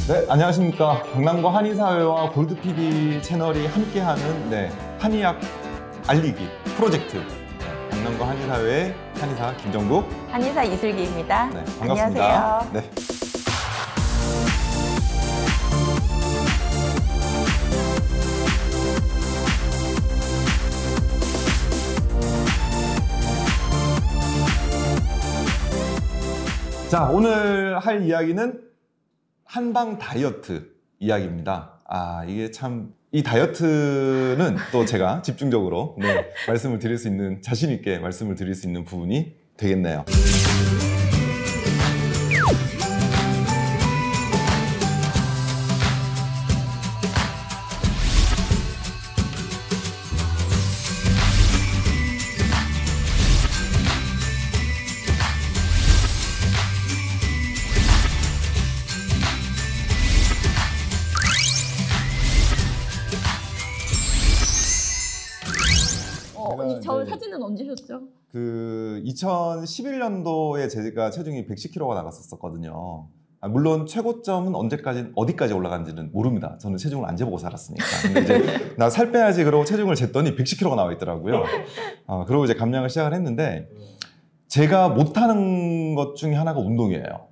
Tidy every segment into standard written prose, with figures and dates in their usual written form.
네, 안녕하십니까. 강남구 한의사회와 골드PD 채널이 함께하는 한의학 알리기 프로젝트. 강남구 한의사회의 한의사 김정국, 한의사 이슬기입니다. 네, 반갑습니다. 안녕하세요. 네. 자, 오늘 할 이야기는 한방 다이어트 이야기입니다. 이게 참, 이 다이어트는 또 제가 집중적으로 말씀을 드릴 수 있는, 자신 있게 말씀을 드릴 수 있는 부분이 되겠네요. 저 사진은 언제 셨죠? 2011년도에 제가 체중이 110kg가 나갔었거든요. 물론 최고점은 언제까지, 어디까지 올라간지는 모릅니다. 저는 체중을 안 재보고 살았으니까. 근데 이제 나 살 빼야지 그러고 체중을 쟀더니 110kg가 나와 있더라고요. 그리고 이제 감량을 시작을 했는데, 제가 못하는 것 중에 하나가 운동이에요.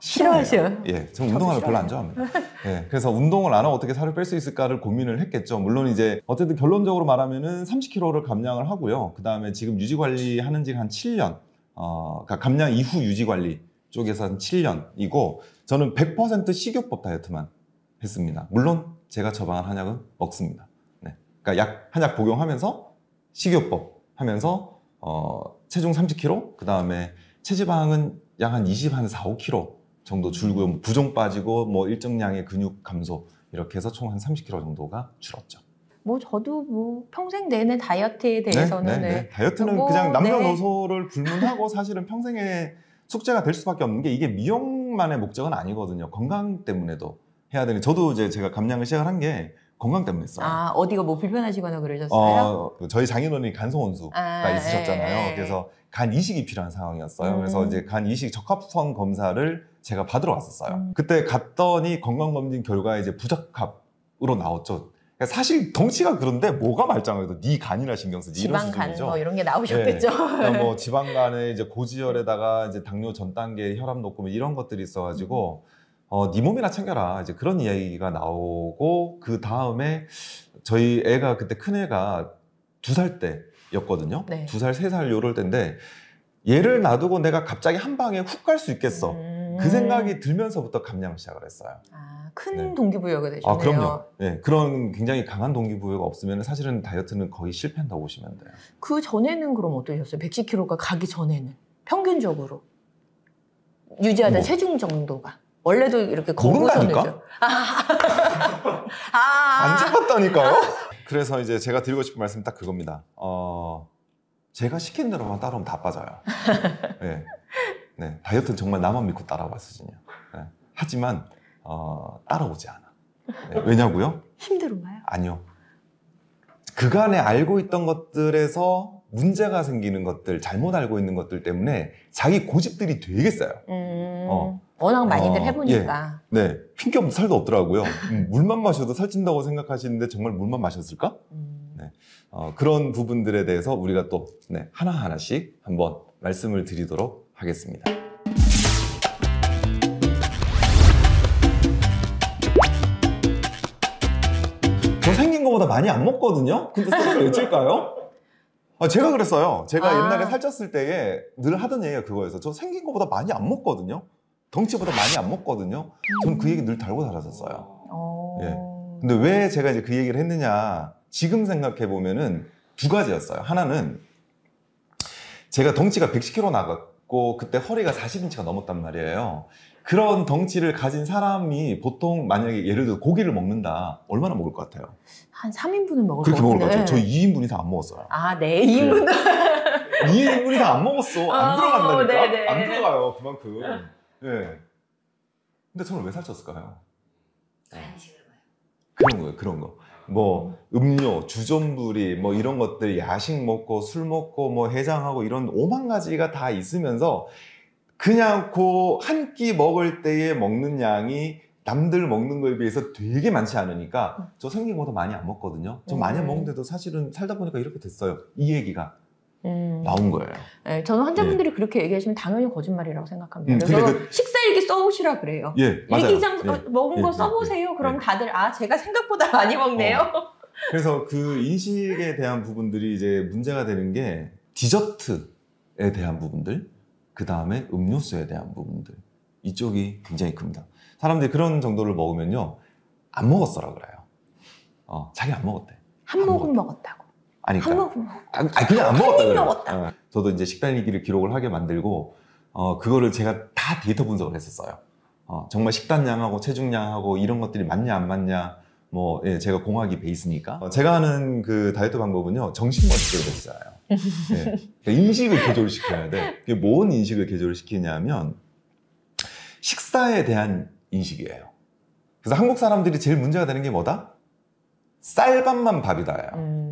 싫어하셔요? 예, 저는 운동하는 걸 별로 안 좋아합니다. 예, 그래서 운동을 안 하고 어떻게 살을 뺄 수 있을까를 고민을 했겠죠. 물론 이제 어쨌든 결론적으로 말하면은 30kg를 감량을 하고요. 그 다음에 지금 유지관리 하는 지가 한 7년, 그러니까 감량 이후 유지관리 쪽에서 한 7년이고, 저는 100% 식이요법 다이어트만 했습니다. 물론 제가 처방한 한약은 먹습니다. 네, 그러니까 한약 복용하면서 식이요법 하면서 체중 30kg, 그 다음에 체지방은 약 한 4-5kg 정도 줄고요. 부종 빠지고 일정량의 근육 감소, 이렇게 해서 총 한 30kg 정도가 줄었죠. 저도 평생 내내 다이어트에 대해서는 다이어트는 그냥 남녀노소를 불문하고 사실은 평생의 숙제가 될 수밖에 없는 게, 이게 미용만의 목적은 아니거든요. 건강 때문에도 해야 되는. 저도 이제 제가 감량을 시작을 한 게 건강 때문에 했어요. 어디가 불편하시거나 그러셨어요? 저희 장인어른이 간성혼수가 있으셨잖아요. 그래서 간 이식이 필요한 상황이었어요. 그래서 이제 간 이식 적합성 검사를 제가 받으러 갔었어요. 그때 갔더니 건강검진 결과에 이제 부적합으로 나왔죠. 그러니까 사실 덩치가 그런데 뭐가 말짱해도 네 간이나 신경 쓰지, 이런 지방간 수준이죠. 이런 게 나오셨겠죠. 그러니까 지방간에 이제 고지혈에다가 이제 당뇨 전 단계 혈압 높고 이런 것들이 있어가지고 네 몸이나 챙겨라, 이제 그런 이야기가 나오고, 그 다음에 저희 애가 그때 큰 애가 2살 때였거든요. 2살, 3살 요럴 때인데, 얘를 놔두고 내가 갑자기 한 방에 훅 갈 수 있겠어. 그 생각이 들면서부터 감량을 시작을 했어요. 큰 동기부여가 되셨네요. 그럼요. 네, 그런 굉장히 강한 동기부여가 없으면 사실은 다이어트는 거의 실패한다고 보시면 돼요. 그 전에는 그럼 어떠셨어요? 110kg가 가기 전에는 평균적으로 유지하던 체중 정도가? 원래도 이렇게 모른다니까? 안 재봤다니까요? 그래서 이제 제가 드리고 싶은 말씀은 딱 그겁니다. 제가 시킨 대로만 따라오면 다 빠져요. 네, 다이어트는 정말 나만 믿고 따라와 수준이야. 하지만 따라오지 않아. 왜냐고요? 힘들어요? 아니요. 그간에 알고 있던 것들에서 문제가 생기는 것들, 잘못 알고 있는 것들 때문에 자기 고집들이 되게 세요. 워낙 많이들 해보니까. 네, 핑계 없는 살도 없더라고요. 물만 마셔도 살찐다고 생각하시는데 정말 물만 마셨을까? 네, 그런 부분들에 대해서 우리가 또 하나하나씩 한번 말씀을 드리도록 하겠습니다. 저 생긴 것보다 많이 안 먹거든요? 근데 살을 왜 찔까요? 제가 그랬어요. 제가 옛날에 살쪘을 때에 늘 하던 얘기가 그거였어요. 저 생긴 것보다 많이 안 먹거든요. 덩치보다 많이 안 먹거든요. 저는 그 얘기 늘 달고 살았었어요. 예. 근데 왜 제가 이제 그 얘기를 했느냐, 지금 생각해 보면은 2가지였어요. 하나는 제가 덩치가 110kg 나갔고, 그때 허리가 40인치가 넘었단 말이에요. 그런 덩치를 가진 사람이 보통 만약에 예를 들어 고기를 먹는다, 얼마나 먹을 것 같아요? 한 3인분은 먹을 것 같아요. 그렇게 먹을 것 같아요. 저 2인분 이상 안 먹었어요. 네, 2인분. 2인분 이상 안 먹었어. 안 들어간다니까? 안 들어가요, 그만큼. 예. 근데 저는 왜 살쪘을까요? 그런 거예요, 그런 거. 음료, 주전부리, 이런 것들, 야식 먹고, 술 먹고, 해장하고, 이런 5만 가지가 다 있으면서 그냥 그 한 끼 먹을 때에 먹는 양이 남들 먹는 거에 비해서 되게 많지 않으니까 저 생긴 거보다 많이 안 먹거든요. 저 많이 안 먹는데도 사실은 살다 보니까 이렇게 됐어요. 이 얘기가 나온 거예요. 네, 저는 환자분들이 그렇게 얘기하시면 당연히 거짓말이라고 생각합니다. 근데 그래서 식사일기 써보시라 그래요. 예, 맞아요. 일기장 예. 먹은 거 예, 써보세요. 예, 그럼 예. 다들 제가 생각보다 많이 먹네요. 그래서 그 인식에 대한 부분들이 이제 문제가 되는 게 디저트에 대한 부분들, 그 다음에 음료수에 대한 부분들, 이쪽이 굉장히 큽니다. 사람들이 그런 정도를 먹으면요 안 먹었어라 그래요. 자기 안 먹었대. 한 모금 먹었다고. 아니, 한 그러니까 모금 그냥 안 먹었다 그래요. 먹었다. 저도 이제 식단 일기를 기록을 하게 만들고 그거를 제가 다 데이터 분석을 했었어요. 정말 식단량하고 체중량하고 이런 것들이 맞냐 안 맞냐, 뭐 제가 공학이 베이스니까. 제가 하는 그 다이어트 방법은요 정신머리대로 되잖아요. 그러니까 인식을 개조를 시켜야 돼. 그게 뭔 인식을 개조를 시키냐면 식사에 대한 인식이에요. 그래서 한국 사람들이 제일 문제가 되는 게 뭐다? 쌀밥만 밥이다예요.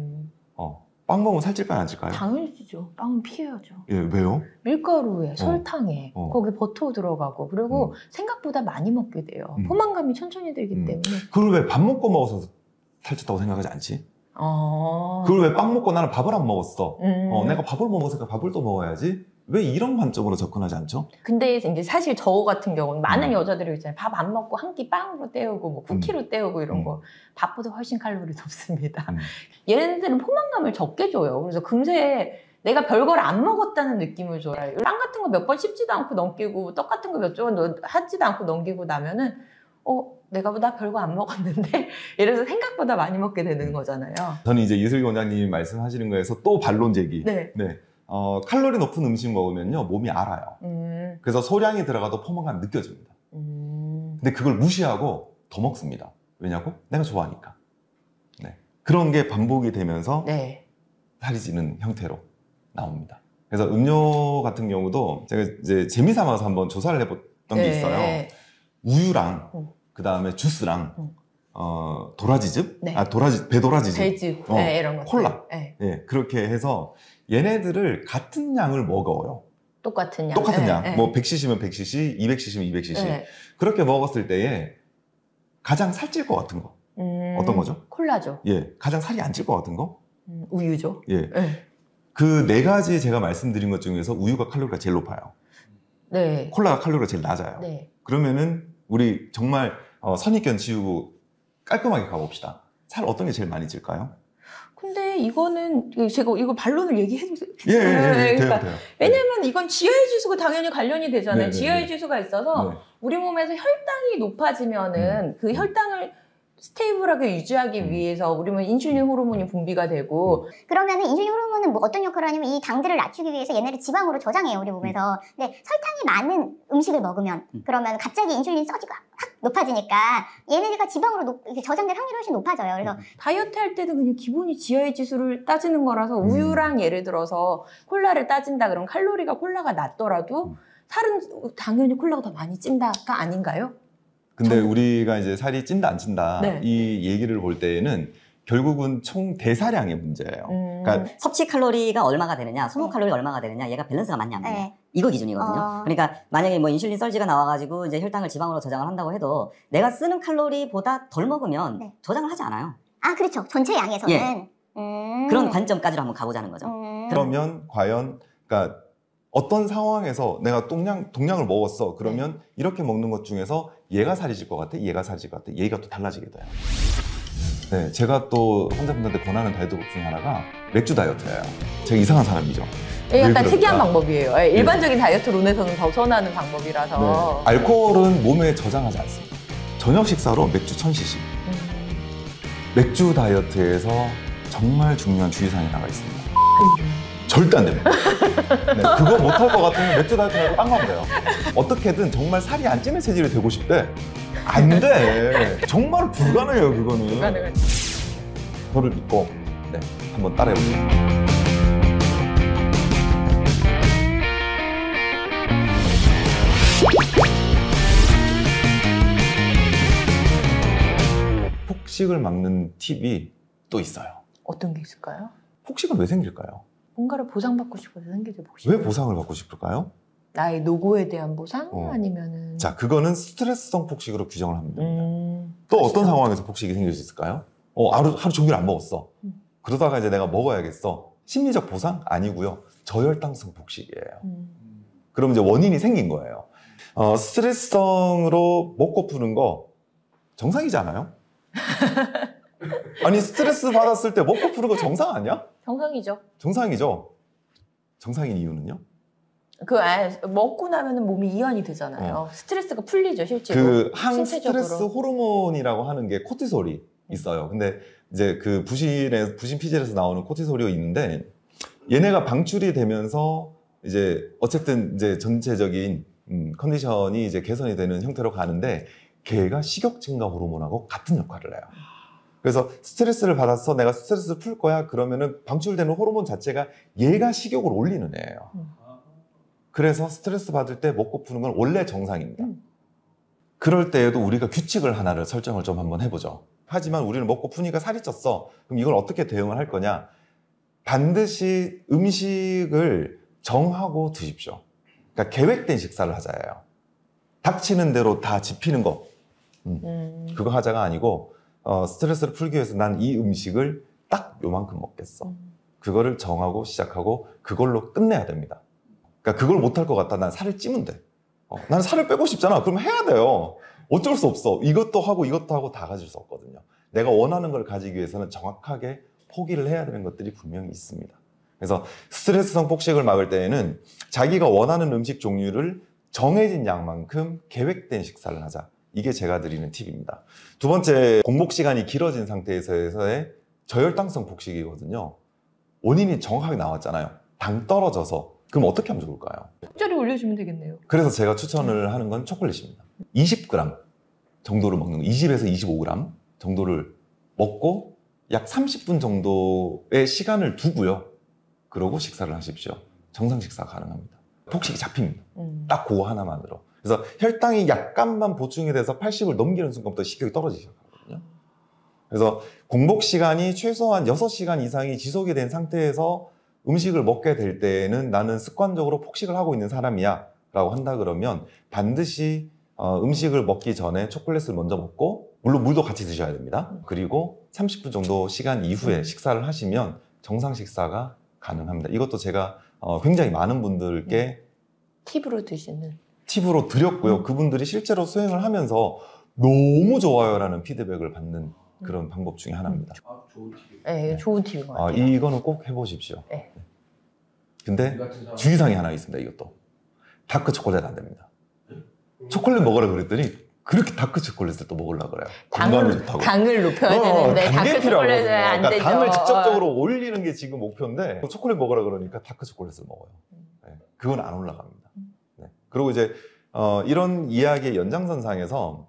빵 먹으면 살찔까요, 안 찔까요? 당연히 찌죠. 빵은 피해야죠. 예, 왜요? 밀가루에 설탕에 거기 버터 들어가고 그리고 생각보다 많이 먹게 돼요. 포만감이 천천히 들기 때문에. 그걸 왜 밥 먹고 먹어서 살쪘다고 생각하지 않지? 그걸 왜 빵 먹고 나는 밥을 안 먹었어? 내가 밥을 먹었으니까 밥을 또 먹어야지? 왜 이런 관점으로 접근하지 않죠? 근데 이제 사실 저 같은 경우는 많은 여자들이 있잖아요. 밥 안 먹고 한 끼 빵으로 때우고 뭐 쿠키로 때우고 이런 거 밥보다 훨씬 칼로리 높습니다. 얘네들은 포만감을 적게 줘요. 그래서 금세 내가 별걸 안 먹었다는 느낌을 줘요. 빵 같은 거 몇 번 씹지도 않고 넘기고 떡 같은 거 몇 조각 하지도 않고 넘기고 나면은 나 별거 안 먹었는데 이래서 생각보다 많이 먹게 되는 거잖아요. 저는 이제 이슬기 원장님이 말씀하시는 거에서 또 반론 제기. 네. 칼로리 높은 음식 먹으면요 몸이 알아요. 그래서 소량이 들어가도 포만감 느껴집니다. 근데 그걸 무시하고 더 먹습니다. 왜냐고? 내가 좋아하니까. 그런 게 반복이 되면서 살이 찌는 형태로 나옵니다. 그래서 음료 같은 경우도 제가 이제 재미삼아서 한번 조사를 해봤던 게 있어요. 우유랑 그 다음에 주스랑 도라지즙, 배도라지즙, 배즙, 이런 거, 콜라, 그렇게 해서 얘네들을 같은 양을 먹어요. 똑같은 양. 똑같은 양. 뭐 100cc면 100cc, 200cc면 200cc. 그렇게 먹었을 때에 가장 살찔 것 같은 거. 어떤 거죠? 콜라죠. 가장 살이 안 찔 것 같은 거? 우유죠. 그 네 가지 제가 말씀드린 것 중에서 우유가 칼로리가 제일 높아요. 콜라가 칼로리가 제일 낮아요. 그러면은 우리 정말 선입견 지우고 깔끔하게 가봅시다. 살 어떤 게 제일 많이 찔까요? 근데 이거는 제가 이거 반론을 얘기해 주세요. 돼요. 왜냐면 이건 GI 지수가 당연히 관련이 되잖아요. GI 지수가 있어서 우리 몸에서 혈당이 높아지면은 그 혈당을 스테이블하게 유지하기 위해서 우리 몸에 인슐린 호르몬이 분비가 되고 그러면은 인슐린 호르몬은 뭐 어떤 역할을 하냐면 이 당들을 낮추기 위해서 얘네를 지방으로 저장해요 우리 몸에서. 근데 설탕이 많은 음식을 먹으면 그러면 갑자기 인슐린 서지가 확 높아지니까 얘네가 지방으로 저장될 확률이 훨씬 높아져요. 그래서 다이어트 할 때는 그냥 기본이 GI 지수를 따지는 거라서 우유랑 예를 들어서 콜라를 따진다 그러면 칼로리가 콜라가 낮더라도 살은 당연히 콜라가 더 많이 찐다가 아닌가요? 근데 우리가 이제 살이 찐다 안 찐다 이 얘기를 볼 때에는 결국은 총 대사량의 문제예요. 그러니까 섭취 칼로리가 얼마가 되느냐, 소모 칼로리 얼마가 되느냐, 얘가 밸런스가 맞냐 안 맞냐. 이거 기준이거든요. 그러니까 만약에 뭐 인슐린 설지가 나와가지고 이제 혈당을 지방으로 저장을 한다고 해도 내가 쓰는 칼로리보다 덜 먹으면 저장을 하지 않아요. 그렇죠. 전체 양에서는. 그런 관점까지로 한번 가보자는 거죠. 그러면 과연 그러니까 어떤 상황에서 내가 동량을 먹었어. 그러면 이렇게 먹는 것 중에서 얘가 살이 찔 것 같아, 얘가 살이 찔 것 같아, 얘가 또 달라지게 돼요. 제가 또 환자분들한테 권하는 다이어트법 중에 하나가 맥주 다이어트예요. 제가 이상한 사람이죠. 약간 특이한 방법이에요. 일반적인 다이어트론에서는 더 선호하는 방법이라서. 알코올은 몸에 저장하지 않습니다. 저녁 식사로 맥주 1000cc. 맥주 다이어트에서 정말 중요한 주의사항이 나가 있습니다. 절대 안 됩니다. 그거 못할 것 같으면 맥주 다이어트 말고 딴 거 하면 돼요. 어떻게든 정말 살이 안 찌는 체질이 되고 싶대. 안 돼. 정말 불가능해요, 그거는. 불가능하지. 저를 믿고 한번 따라해보세요. 폭식을 막는 팁이 또 있어요. 어떤 게 있을까요? 폭식은 왜 생길까요? 뭔가를 보상받고 싶어서 생기죠, 복식. 왜 보상을 받고 싶을까요? 나의 노고에 대한 보상? 어. 아니면은 자, 그거는 스트레스성 폭식으로 규정을 하면 됩니다. 또 어떤 상황에서 폭식이 생길 수 있을까요? 하루 종일 안 먹었어. 그러다가 이제 내가 먹어야겠어. 심리적 보상? 아니고요. 저혈당성 폭식이에요. 그럼 이제 원인이 생긴 거예요. 스트레스성으로 먹고 푸는 거 정상이잖아요? 아니, 스트레스 받았을 때 먹고 푸는 거 정상 아니야? 정상이죠. 정상이죠. 정상인 이유는요? 먹고 나면은 몸이 이완이 되잖아요. 스트레스가 풀리죠, 실제로. 그 항스트레스 신체적으로. 호르몬이라고 하는 게 코티솔이 있어요. 근데 이제 그 부신 피젤에서 나오는 코티솔이 있는데 얘네가 방출이 되면서 이제 어쨌든 이제 전체적인 컨디션이 이제 개선이 되는 형태로 가는데 걔가 식욕 증가 호르몬하고 같은 역할을 해요. 그래서 스트레스를 받아서 내가 스트레스를 풀 거야 그러면은 방출되는 호르몬 자체가 얘가 식욕을 올리는 애예요. 그래서 스트레스 받을 때 먹고 푸는 건 원래 정상입니다. 그럴 때에도 우리가 규칙을 하나를 설정을 좀 한번 해보죠. 하지만 우리는 먹고 푸니까 살이 쪘어. 그럼 이걸 어떻게 대응을 할 거냐? 반드시 음식을 정하고 드십시오. 그러니까 계획된 식사를 하자예요. 닥치는 대로 다 집히는 거. 그거 하자가 아니고 스트레스를 풀기 위해서 난 이 음식을 딱 요만큼 먹겠어. 그거를 정하고 시작하고 그걸로 끝내야 됩니다. 그러니까 그걸 못할 것 같다. 난 살을 찌면 돼. 나는 살을 빼고 싶잖아. 그럼 해야 돼요. 어쩔 수 없어. 이것도 하고 다 가질 수 없거든요. 내가 원하는 걸 가지기 위해서는 정확하게 포기를 해야 되는 것들이 분명히 있습니다. 그래서 스트레스성 폭식을 막을 때에는 자기가 원하는 음식 종류를 정해진 양만큼 계획된 식사를 하자. 이게 제가 드리는 팁입니다. 두 번째, 공복 시간이 길어진 상태에서의 저혈당성 폭식이거든요. 원인이 정확하게 나왔잖아요. 당 떨어져서. 그럼 어떻게 하면 좋을까요? 적절히 올려주면 되겠네요. 그래서 제가 추천을 하는 건 초콜릿입니다. 20g 정도를 먹는 거, 20에서 25g 정도를 먹고 약 30분 정도의 시간을 두고요. 그러고 식사를 하십시오. 정상 식사 가능합니다. 폭식이 잡힙니다. 딱 그거 하나만으로. 그래서 혈당이 약간만 보충이 돼서 80을 넘기는 순간부터 식욕이 떨어지기 시작하거든요. 그래서 공복 시간이 최소한 6시간 이상이 지속이 된 상태에서 음식을 먹게 될 때에는 나는 습관적으로 폭식을 하고 있는 사람이야 라고 한다 그러면 반드시 음식을 먹기 전에 초콜릿을 먼저 먹고 물론 물도 같이 드셔야 됩니다. 그리고 30분 정도 시간 이후에 식사를 하시면 정상 식사가 가능합니다. 이것도 제가 굉장히 많은 분들께 팁으로 드렸고요. 그분들이 실제로 수행을 하면서 너무 좋아요 라는 피드백을 받는 그런 방법 중에 하나입니다. 좋은 팁이에요. 네, 좋은 팁인 것 같아요. 이거는 꼭 해보십시오. 네. 근데 주의사항이 하나 있습니다. 이것도 다크 초콜릿 안 됩니다. 초콜릿 먹으라 그랬더니 그렇게 다크 초콜릿을 또 먹으려고 그래요. 건강에 좋다고. 당을 높여야 되는데 다크 초콜릿은 안 되죠. 당을 직접적으로 올리는 게 지금 목표인데 초콜릿 먹으라 그러니까 다크 초콜릿을 먹어요. 네, 그건 안 올라갑니다. 네. 그리고 이제 이런 이야기의 연장선상에서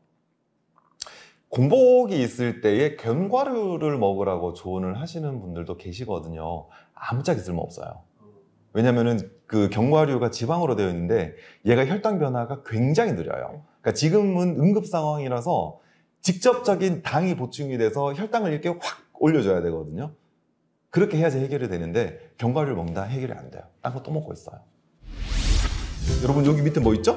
공복이 있을 때에 견과류를 먹으라고 조언을 하시는 분들도 계시거든요. 아무짝에 쓸모없어요. 왜냐면은 그 견과류가 지방으로 되어 있는데 얘가 혈당 변화가 굉장히 느려요. 그러니까 지금은 응급 상황이라서 직접적인 당이 보충이 돼서 혈당을 이렇게 확 올려줘야 되거든요. 그렇게 해야지 해결이 되는데 견과류를 먹는다 해결이 안 돼요. 딴 거 또 먹고 있어요. 여러분 여기 밑에 뭐 있죠?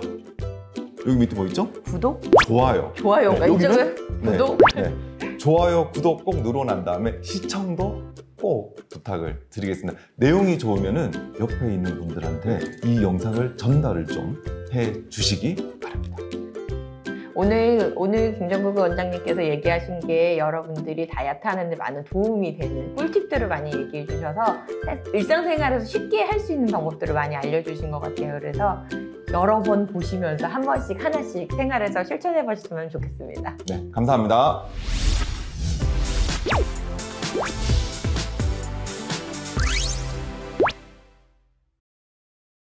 여기 밑에 뭐 있죠? 구독? 좋아요. 좋아요인가? 네, 이쪽은 구독? 네. 좋아요, 구독 꼭 누르난 다음에 시청도 꼭 부탁을 드리겠습니다. 내용이 좋으면은 옆에 있는 분들한테 이 영상을 전달을 좀 해주시기 바랍니다. 오늘 김정국 원장님께서 얘기하신 게 여러분들이 다이어트 하는데 많은 도움이 되는 꿀팁들을 많이 얘기해 주셔서 일상생활에서 쉽게 할 수 있는 방법들을 많이 알려주신 것 같아요. 그래서 여러 번 보시면서 한 번씩 하나씩 생활에서 실천해 보셨으면 좋겠습니다. 네, 감사합니다.